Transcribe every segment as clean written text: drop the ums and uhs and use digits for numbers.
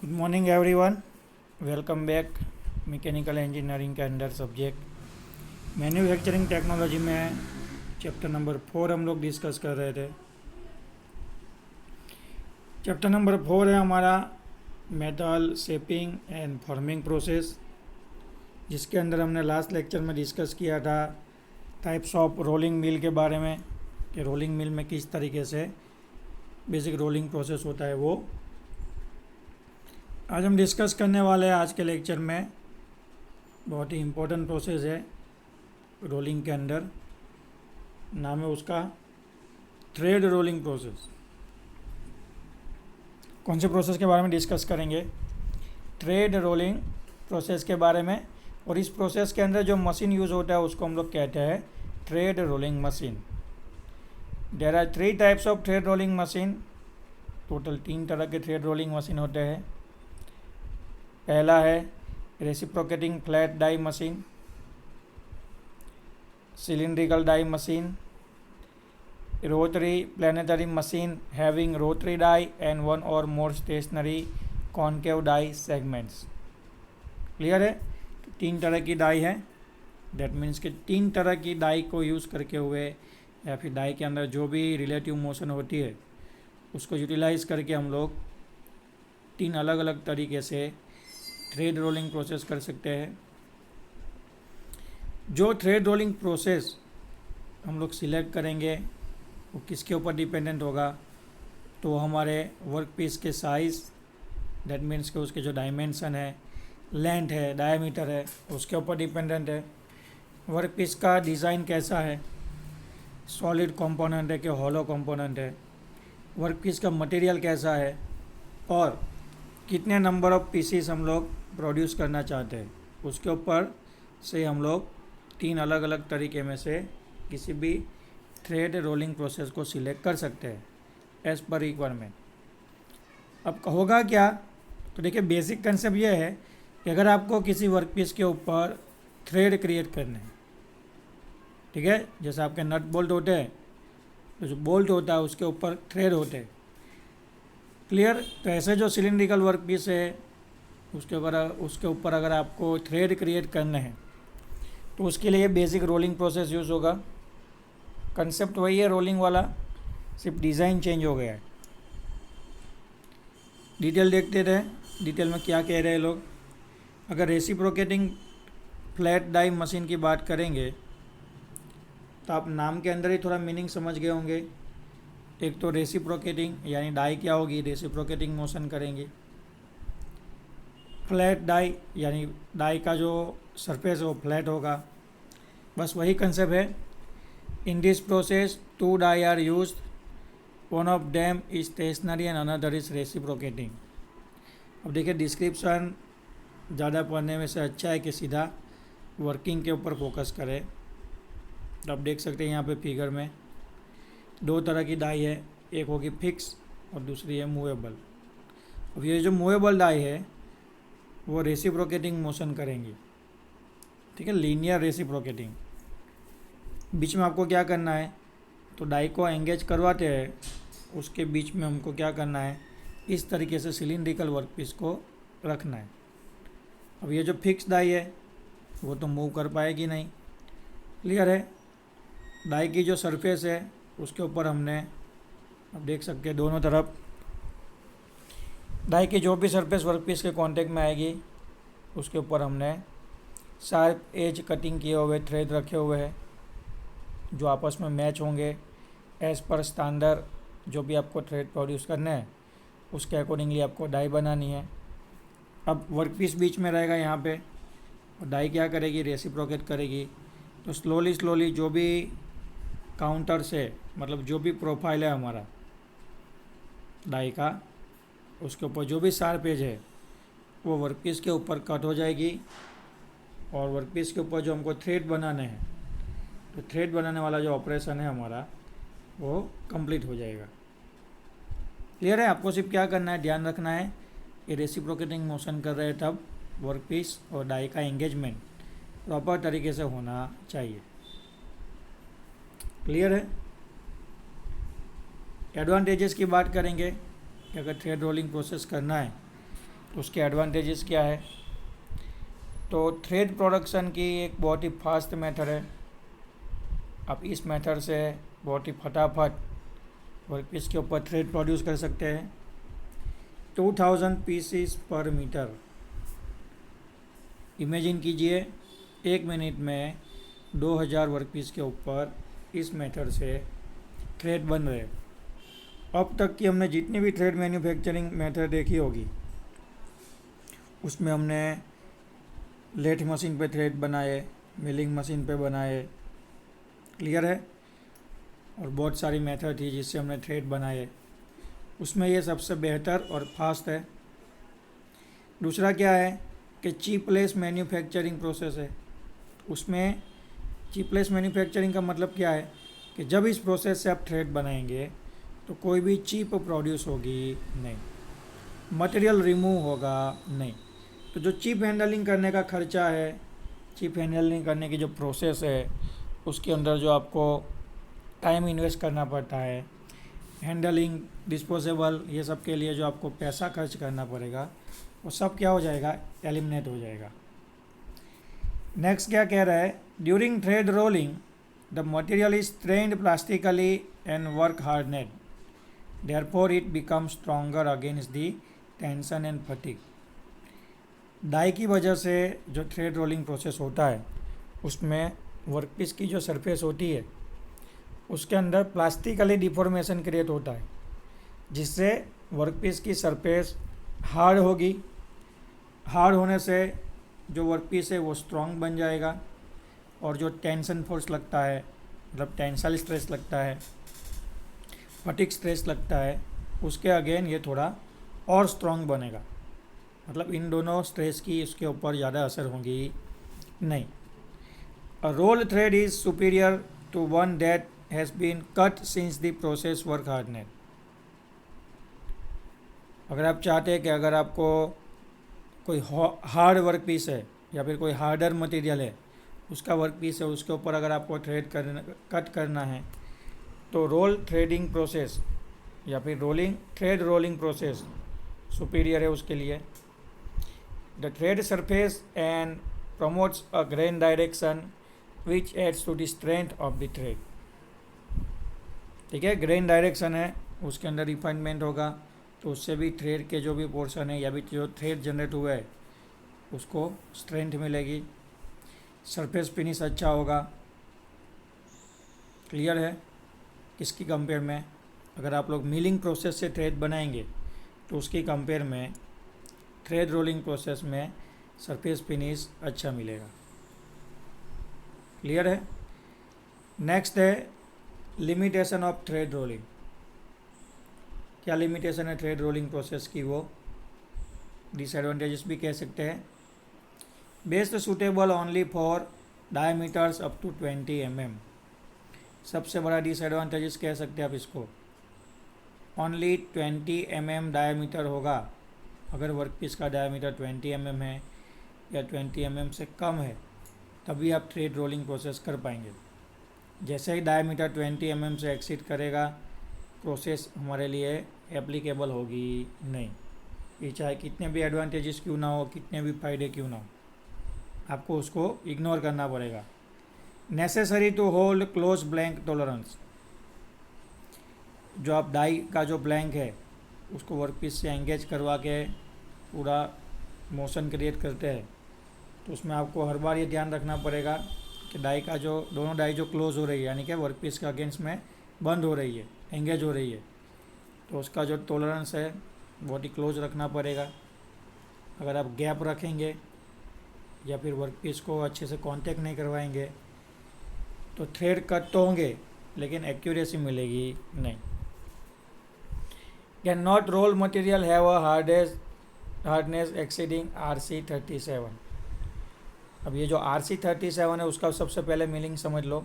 Good morning everyone, welcome back. Mechanical engineering के under subject manufacturing technology में chapter number 4 हम लोग discuss कर रहे थे। चैप्टर नंबर 4 है हमारा metal shaping and forming process, जिसके अंदर हमने लास्ट लेक्चर में डिस्कस किया था टाइप्स ऑफ रोलिंग मिल के बारे में कि रोलिंग मिल में किस तरीके से बेसिक रोलिंग प्रोसेस होता है। वो आज हम डिस्कस करने वाले हैं। आज के लेक्चर में बहुत ही इम्पोर्टेंट प्रोसेस है रोलिंग के अंदर, नाम है उसका थ्रेड रोलिंग प्रोसेस। कौन से प्रोसेस के बारे में डिस्कस करेंगे? थ्रेड रोलिंग प्रोसेस के बारे में। और इस प्रोसेस के अंदर जो मशीन यूज़ होता है उसको हम लोग कहते हैं thread rolling machine. There are 3 types of thread rolling machine. Total 3 तरह के थ्रेड रोलिंग मशीन होते हैं। पहला है reciprocating flat die machine, cylindrical die machine, rotary planetary machine having rotary die and 1 और more stationary concave die segments. Clear है? 3 तरह की डाई है। दैट मीन्स कि 3 तरह की डाई को यूज़ करके हुए या फिर डाई के अंदर जो भी रिलेटिव मोशन होती है उसको यूटिलाइज़ करके हम लोग 3 अलग अलग तरीके से थ्रेड रोलिंग प्रोसेस कर सकते हैं। जो थ्रेड रोलिंग प्रोसेस हम लोग सिलेक्ट करेंगे वो किसके ऊपर डिपेंडेंट होगा? तो हमारे वर्क पीस के साइज़, दैट मीन्स कि उसके जो डायमेंशन है, लेंथ है, डायमीटर है, उसके ऊपर डिपेंडेंट है। वर्क पीस का डिज़ाइन कैसा है, सॉलिड कंपोनेंट है कि हॉलो कंपोनेंट है, वर्क पीस का मटेरियल कैसा है, और कितने नंबर ऑफ पीसीस हम लोग प्रोड्यूस करना चाहते हैं, उसके ऊपर से हम लोग 3 अलग अलग तरीके में से किसी भी थ्रेड रोलिंग प्रोसेस को सिलेक्ट कर सकते हैं एज पर रिक्वायरमेंट। अब होगा क्या? तो देखिए, बेसिक कंसेप्ट ये है कि अगर आपको किसी वर्क पीस के ऊपर थ्रेड क्रिएट करने हैं, ठीक है, जैसे आपके नट बोल्ट होते हैं तो जो बोल्ट होता है उसके ऊपर थ्रेड होते हैं। क्लियर? तो ऐसे जो सिलिंड्रिकल वर्क पीस है उसके ऊपर अगर आपको थ्रेड क्रिएट करने हैं तो उसके लिए बेसिक रोलिंग प्रोसेस यूज़ होगा। कंसेप्ट वही है रोलिंग वाला, सिर्फ डिज़ाइन चेंज हो गया है। डिटेल देखते रहे, डिटेल में क्या कह रहे हैं लोग। अगर रेसिप्रोकेटिंग फ्लैट डाई मशीन की बात करेंगे तो आप नाम के अंदर ही थोड़ा मीनिंग समझ गए होंगे। एक तो रेसिप्रोकेटिंग यानी डाई क्या होगी, रेसिप्रोकेटिंग मोशन करेंगे। फ्लैट डाई यानी डाई का जो सरफेस है वो फ्लैट होगा। बस वही कंसेप्ट है। In this process 2 die are used, one of them is stationary and another is reciprocating. अब देखिए, डिस्क्रिप्शन ज़्यादा पढ़ने में से अच्छा है कि सीधा वर्किंग के ऊपर फोकस करें। तो आप देख सकते हैं यहाँ पे फिगर में 2 तरह की डाई है, एक होगी फिक्स और दूसरी है मूवेबल। अब ये जो मूवेबल डाई है वो रेसिप्रोकेटिंग मोशन करेंगी, ठीक है, लीनियर रेसिप्रोकेटिंग। बीच में आपको क्या करना है, तो डाई को एंगेज करवाते हैं, उसके बीच में हमको क्या करना है, इस तरीके से सिलिंड्रिकल वर्कपीस को रखना है। अब ये जो फिक्स डाई है वो तो मूव कर पाएगी नहीं। क्लियर है? डाई की जो सरफेस है उसके ऊपर हमने, अब देख सकते हैं दोनों तरफ डाई की जो भी सरफेस वर्कपीस के कांटेक्ट में आएगी उसके ऊपर हमने शार्प एज कटिंग किए हुए थ्रेड रखे हुए हैं जो आपस में मैच होंगे एज पर स्टैंडर्ड। जो भी आपको थ्रेड प्रोड्यूस करने हैं उसके अकॉर्डिंगली आपको डाई बनानी है। अब वर्कपीस बीच में रहेगा यहाँ पे, और डाई क्या करेगी, रेसिप्रोकेट करेगी। तो स्लोली जो भी काउंटर से, मतलब जो भी प्रोफाइल है हमारा डाई का, उसके ऊपर जो भी शार्प एज है वो वर्कपीस के ऊपर कट हो जाएगी, और वर्कपीस के ऊपर जो हमको थ्रेड बनाने हैं तो थ्रेड बनाने वाला जो ऑपरेशन है हमारा वो कंप्लीट हो जाएगा। क्लियर है? आपको सिर्फ क्या करना है, ध्यान रखना है कि रेसिप्रोकेटिंग मोशन कर रहे हैं तब वर्कपीस और डाई का एंगेजमेंट प्रॉपर तरीके से होना चाहिए। क्लियर है? एडवांटेजेस की बात करेंगे कि अगर थ्रेड रोलिंग प्रोसेस करना है तो उसके एडवांटेजेस क्या है? तो थ्रेड प्रोडक्शन की एक बहुत ही फास्ट मेथड है। आप इस मेथड से बहुत ही फटाफट वर्कपीस के ऊपर थ्रेड प्रोड्यूस कर सकते हैं। 2000 पीसीस पर मीटर। इमेजिन कीजिए 1 मिनट में 2000 वर्कपीस के ऊपर इस मेथड से थ्रेड बन रहे। अब तक की हमने जितनी भी थ्रेड मैन्युफैक्चरिंग मेथड देखी होगी उसमें हमने लेथ मशीन पे थ्रेड बनाए, मिलिंग मशीन पे बनाए, क्लियर है, और बहुत सारी मेथड थी जिससे हमने थ्रेड बनाए। उसमें ये सबसे बेहतर और फास्ट है। दूसरा क्या है कि चीपलेस मैन्युफैक्चरिंग प्रोसेस है। उसमें चीपलेस मैन्युफैक्चरिंग का मतलब क्या है कि जब इस प्रोसेस से आप थ्रेड बनाएंगे तो कोई भी चीप प्रोड्यूस होगी नहीं, मटेरियल रिमूव होगा नहीं। तो जो चिप हैंडलिंग करने का खर्चा है, चिप हैंडलिंग करने की जो प्रोसेस है, उसके अंदर जो आपको टाइम इन्वेस्ट करना पड़ता है, हैंडलिंग, डिस्पोजेबल, ये सब के लिए जो आपको पैसा खर्च करना पड़ेगा, वो सब क्या हो जाएगा? एलिमिनेट हो जाएगा। नेक्स्ट क्या कह रहा है? During thread rolling the material is strained plastically and work hardened, therefore it becomes stronger against the tension and fatigue. Die की वजह से जो थ्रेड रोलिंग प्रोसेस होता है उसमें वर्कपीस की जो सरफेस होती है उसके अंदर प्लास्टिकली डिफॉर्मेशन क्रिएट होता है, जिससे वर्कपीस की सरफेस हार्ड होगी। हार्ड होने से जो वर्कपीस है वो स्ट्रॉन्ग बन जाएगा, और जो टेंशन फोर्स लगता है, मतलब टेंसाइल स्ट्रेस लगता है, फटीग स्ट्रेस लगता है, उसके अगेन ये थोड़ा और स्ट्रॉन्ग बनेगा। मतलब इन दोनों स्ट्रेस की इसके ऊपर ज़्यादा असर होगी नहीं। A roll thread is superior to one that has been cut since the process work hardness. अगर आप चाहते हैं कि अगर आपको कोई हार्ड वर्क पीस है या फिर कोई हार्डर मटेरियल है, उसका वर्क पीस है, उसके ऊपर अगर आपको कट करना है तो रोल थ्रेडिंग प्रोसेस या फिर थ्रेड रोलिंग प्रोसेस सुपीरियर है उसके लिए। The thread surface and promotes a grain direction which adds to the strength of the thread। ठीक है, ग्रेन डायरेक्शन है, उसके अंदर रिफाइनमेंट होगा, तो उससे भी थ्रेड के जो भी पोर्शन है या भी जो थ्रेड जनरेट हुआ है उसको स्ट्रेंथ मिलेगी, सरफेस फिनिश अच्छा होगा। क्लियर है? किसकी कंपेयर में? अगर आप लोग मिलिंग प्रोसेस से थ्रेड बनाएंगे तो उसकी कंपेयर में थ्रेड रोलिंग प्रोसेस में सरफेस फिनिश अच्छा मिलेगा। क्लियर है? नेक्स्ट है लिमिटेशन ऑफ थ्रेड रोलिंग। क्या लिमिटेशन है थ्रेड रोलिंग प्रोसेस की? वो डिसएडवांटेजेस भी कह सकते हैं। Best suitable only for diameters up to 20 mm। सबसे बड़ा डिसएडवांटेजेस कह सकते हैं आप इसको। ओनली 20 mm डायमीटर होगा। अगर वर्कपीस का डायमीटर 20 mm है या 20 mm से कम है तभी आप थ्रेड रोलिंग प्रोसेस कर पाएंगे। जैसे ही डायमीटर 20 mm से एक्सीड करेगा प्रोसेस हमारे लिए एप्लीकेबल होगी नहीं। ये चाहे कितने भी एडवांटेजेस क्यों ना हो, कितने भी फ़ायदे क्यों ना हो, आपको उसको इग्नोर करना पड़ेगा। Necessary to hold close blank tolerance. जो आप डाई का जो ब्लैंक है उसको वर्कपीस से एंगेज करवा के पूरा मोशन क्रिएट करते हैं, तो उसमें आपको हर बार ये ध्यान रखना पड़ेगा कि डाई का जो दोनों डाई जो क्लोज हो रही है, यानी कि वर्कपीस के अगेंस्ट में बंद हो रही है, एंगेज हो रही है, तो उसका जो टॉलरेंस है बहुत ही क्लोज रखना पड़ेगा। अगर आप गैप रखेंगे या फिर वर्कपीस को अच्छे से कांटेक्ट नहीं करवाएंगे तो थ्रेड कट तो होंगे लेकिन एक्यूरेसी मिलेगी नहीं। Can not role material have a hardness exceeding RC37। अब ये जो RC37 है उसका सबसे पहले मीनिंग समझ लो।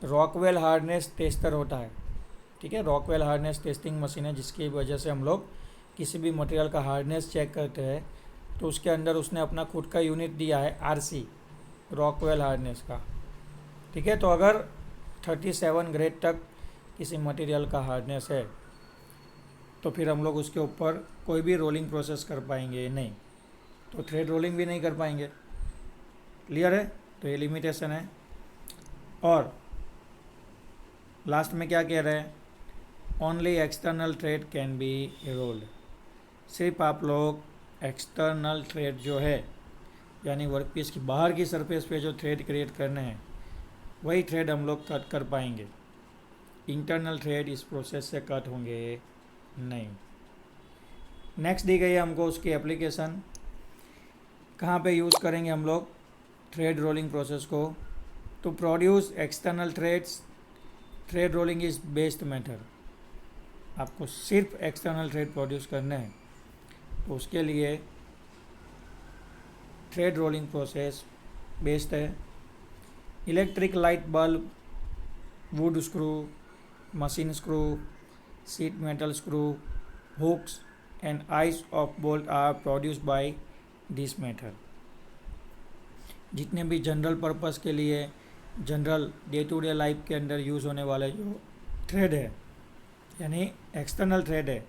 रॉकवेल हार्डनेस टेस्टर होता है, ठीक है। रॉकवेल हार्डनेस टेस्टिंग मशीन है जिसकी वजह से हम लोग किसी भी मटेरियल का हार्डनेस चेक करते हैं, तो उसके अंदर उसने अपना खुद का यूनिट दिया है RC, रॉकवेल हार्डनेस का, ठीक है। तो अगर 37 ग्रेड तक किसी मटेरियल का हार्डनेस है तो फिर हम लोग उसके ऊपर कोई भी रोलिंग प्रोसेस कर पाएंगे नहीं, तो थ्रेड रोलिंग भी नहीं कर पाएंगे। क्लियर है? तो ये लिमिटेशन है। और लास्ट में क्या कह रहे हैं, only external thread can be rolled. सिर्फ आप लोग एक्सटर्नल थ्रेड जो है, यानी वर्कपीस की बाहर की सरफेस पे जो थ्रेड क्रिएट करने हैं वही थ्रेड हम लोग कट कर पाएंगे। इंटरनल थ्रेड इस प्रोसेस से कट होंगे नहीं। नेक्स्ट दी गई है हमको उसकी एप्लीकेशन, कहाँ पे यूज़ करेंगे हम लोग थ्रेड रोलिंग प्रोसेस को। To produce external threads, thread rolling is best method. आपको सिर्फ एक्सटर्नल थ्रेड प्रोड्यूस करने हैं तो उसके लिए थ्रेड रोलिंग प्रोसेस बेस्ट है। Electric light bulb, wood screw, machine screw, sheet metal screw, hooks and eyes of bolt are produced by this method. जितने भी जनरल पर्पस के लिए, general day to day life के अंदर use होने वाले जो थ्रेड है, यानी एक्सटर्नल थ्रेड है,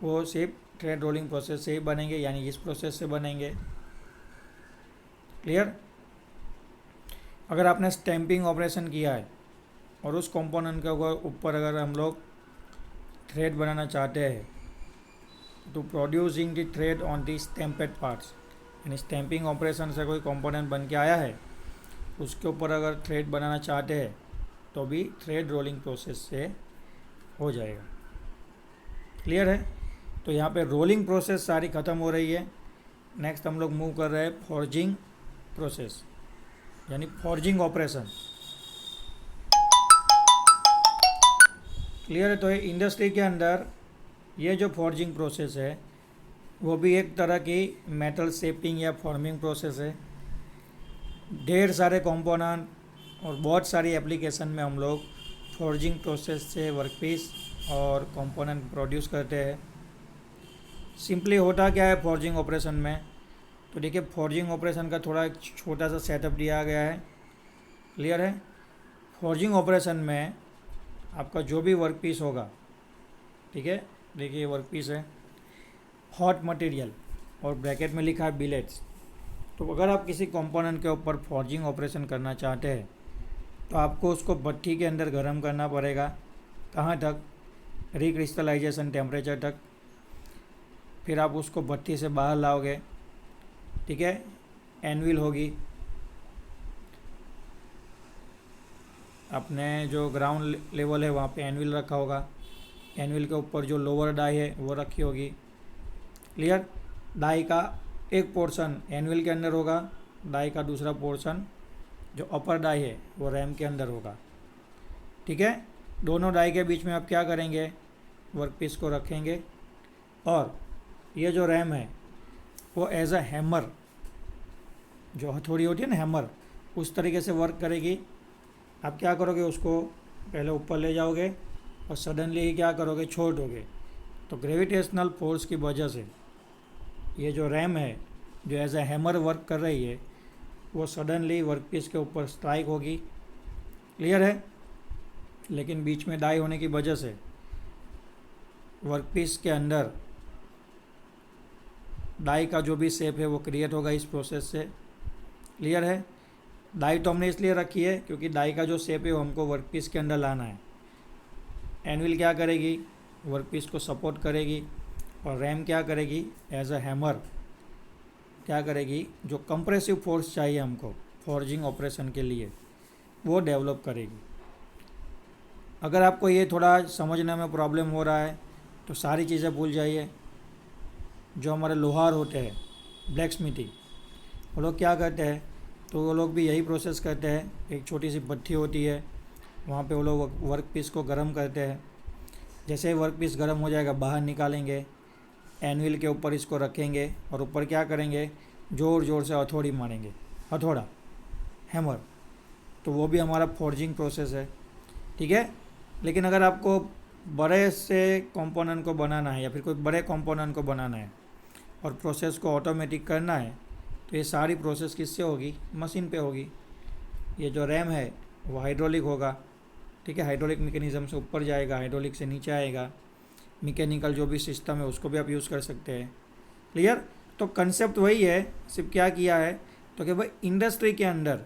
वो सिर्फ थ्रेड रोलिंग प्रोसेस से ही बनेंगे, यानी इस प्रोसेस से बनेंगे। क्लियर? अगर आपने स्टैंपिंग ऑपरेशन किया है और उस कंपोनेंट के ऊपर अगर हम लोग थ्रेड बनाना चाहते हैं तो producing the thread on the stampede parts, यानी स्टैंपिंग ऑपरेशन से कोई कंपोनेंट बन के आया है उसके ऊपर अगर थ्रेड बनाना चाहते हैं तो भी थ्रेड रोलिंग प्रोसेस से हो जाएगा। क्लियर है? तो यहाँ पे रोलिंग प्रोसेस सारी ख़त्म हो रही है। नेक्स्ट हम लोग मूव कर रहे हैं फॉर्जिंग प्रोसेस, यानी फॉर्जिंग ऑपरेशन। क्लियर है? तो ये इंडस्ट्री के अंदर ये जो फॉर्जिंग प्रोसेस है वो भी एक तरह की मेटल शेपिंग या फॉर्मिंग प्रोसेस है। ढेर सारे कंपोनेंट और बहुत सारी एप्लीकेशन में हम लोग फॉर्जिंग प्रोसेस से वर्कपीस और कंपोनेंट प्रोड्यूस करते हैं। सिंपली होता क्या है फॉर्जिंग ऑपरेशन में, तो देखिए फॉर्जिंग ऑपरेशन का थोड़ा एक छोटा सा सेटअप दिया गया है। क्लियर है? फॉर्जिंग ऑपरेशन में आपका जो भी वर्कपीस होगा, ठीक है, देखिए ये वर्कपीस है, हॉट मटेरियल और ब्रैकेट में लिखा है बिलेट्स। तो अगर आप किसी कंपोनेंट के ऊपर फॉर्जिंग ऑपरेशन करना चाहते हैं तो आपको उसको भट्ठी के अंदर गर्म करना पड़ेगा। कहाँ तक? रिक्रिस्टलाइजेशन टेम्परेचर तक। फिर आप उसको भट्ठी से बाहर लाओगे, ठीक है, एनविल होगी, अपने जो ग्राउंड लेवल है वहाँ पे एनविल रखा होगा, एनविल के ऊपर जो लोअर डाई है वो रखी होगी। क्लियर? डाई का एक पोर्शन एनविल के अंदर होगा, डाई का दूसरा पोर्शन जो अपर डाई है वो रैम के अंदर होगा। ठीक है? दोनों डाई के बीच में आप क्या करेंगे, वर्कपीस को रखेंगे और ये जो रैम है वो एज अ हैमर, जो हथौड़ी होती है ना हैमर, उस तरीके से वर्क करेगी। आप क्या करोगे, उसको पहले ऊपर ले जाओगे और सडनली ही क्या करोगे, छोड़ दोगे। तो ग्रेविटेशनल फोर्स की वजह से ये जो रैम है जो एज ए हैमर वर्क कर रही है वो सडनली वर्कपीस के ऊपर स्ट्राइक होगी। क्लियर है? लेकिन बीच में डाई होने की वजह से वर्कपीस के अंदर डाई का जो भी शेप है वो क्रिएट होगा इस प्रोसेस से। क्लियर है? डाई तो हमने इसलिए रखी है क्योंकि डाई का जो शेप है वो हमको वर्कपीस के अंदर लाना है। एनविल क्या करेगी, वर्कपीस को सपोर्ट करेगी और रैम क्या करेगी, एज अ हैमर क्या करेगी, जो कंप्रेसिव फोर्स चाहिए हमको फॉर्जिंग ऑपरेशन के लिए वो डेवलप करेगी। अगर आपको ये थोड़ा समझने में प्रॉब्लम हो रहा है तो सारी चीज़ें भूल जाइए। जो हमारे लोहार होते हैं ब्लैक स्मिथिंग, वो लोग क्या करते हैं, तो वो लोग भी यही प्रोसेस करते हैं। एक छोटी सी भट्ठी होती है, वहाँ पे वो लोग वर्क पीस को गर्म करते हैं। जैसे ही वर्क पीस गर्म हो जाएगा बाहर निकालेंगे, एनविल के ऊपर इसको रखेंगे और ऊपर क्या करेंगे, ज़ोर ज़ोर से हथौड़ी मारेंगे, हथौड़ा, हैमर। तो वो भी हमारा फॉर्जिंग प्रोसेस है। ठीक है? लेकिन अगर आपको बड़े से कंपोनेंट को बनाना है या फिर कोई बड़े कंपोनेंट को बनाना है और प्रोसेस को ऑटोमेटिक करना है तो ये सारी प्रोसेस किससे होगी, मशीन पे होगी। ये जो रैम है वो हाइड्रोलिक होगा। ठीक है? हाइड्रोलिक मैकेनिज़्म से ऊपर जाएगा, हाइड्रोलिक से नीचे आएगा। मैकेनिकल जो भी सिस्टम है उसको भी आप यूज़ कर सकते हैं। क्लियर? तो कंसेप्ट वही है, सिर्फ क्या किया है तो कि भाई इंडस्ट्री के अंदर,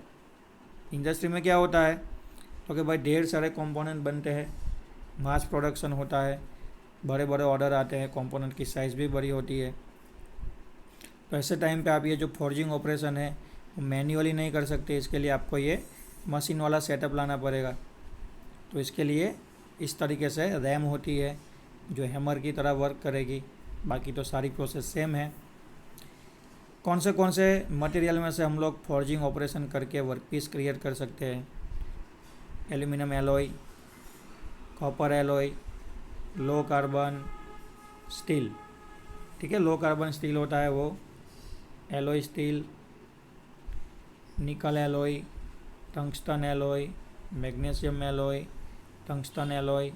इंडस्ट्री में क्या होता है तो कि भाई ढेर सारे कंपोनेंट बनते हैं, मास प्रोडक्शन होता है, बड़े बड़े ऑर्डर आते हैं, कंपोनेंट की साइज़ भी बड़ी होती है। तो ऐसे टाइम पे आप ये जो फॉर्जिंग ऑपरेशन है वो मैन्युअली नहीं कर सकते, इसके लिए आपको ये मशीन वाला सेटअप लाना पड़ेगा। तो इसके लिए इस तरीके से रैम होती है जो हैमर की तरह वर्क करेगी, बाकी तो सारी प्रोसेस सेम है। कौन से मटेरियल में से हम लोग फॉर्जिंग ऑपरेशन करके वर्कपीस क्रिएट कर सकते हैं? Aluminium alloy, copper alloy, low carbon steel. ठीक है, लो कार्बन स्टील होता है वो, एलॉय स्टील, निकल alloy, tungsten alloy, magnesium alloy, tungsten alloy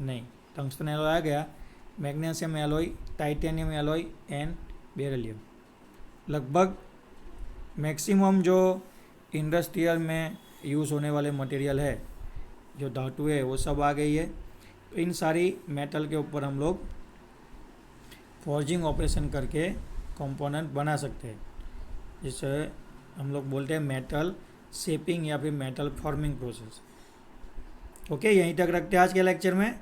नहीं, टंगस्टन एलॉय आ गया, magnesium alloy, titanium alloy and beryllium. लगभग मैक्सिमम जो इंडस्ट्रियल में यूज़ होने वाले मटेरियल है, जो धातु है, वो सब आ गई है। तो इन सारी मेटल के ऊपर हम लोग फॉर्जिंग ऑपरेशन करके कंपोनेंट बना सकते हैं, जिसे हम लोग बोलते हैं मेटल शेपिंग या फिर मेटल फॉर्मिंग प्रोसेस। ओके, यहीं तक रखते हैं आज के लेक्चर में।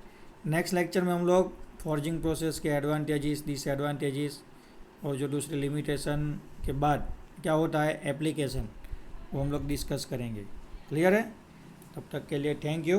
नेक्स्ट लेक्चर में हम लोग फॉर्जिंग प्रोसेस के एडवांटेजेस, डिसएडवांटेजेस और जो दूसरे लिमिटेशन के बाद क्या होता है एप्लीकेशन, वो हम लोग डिस्कस करेंगे। क्लियर है? तब तक के लिए थैंक यू।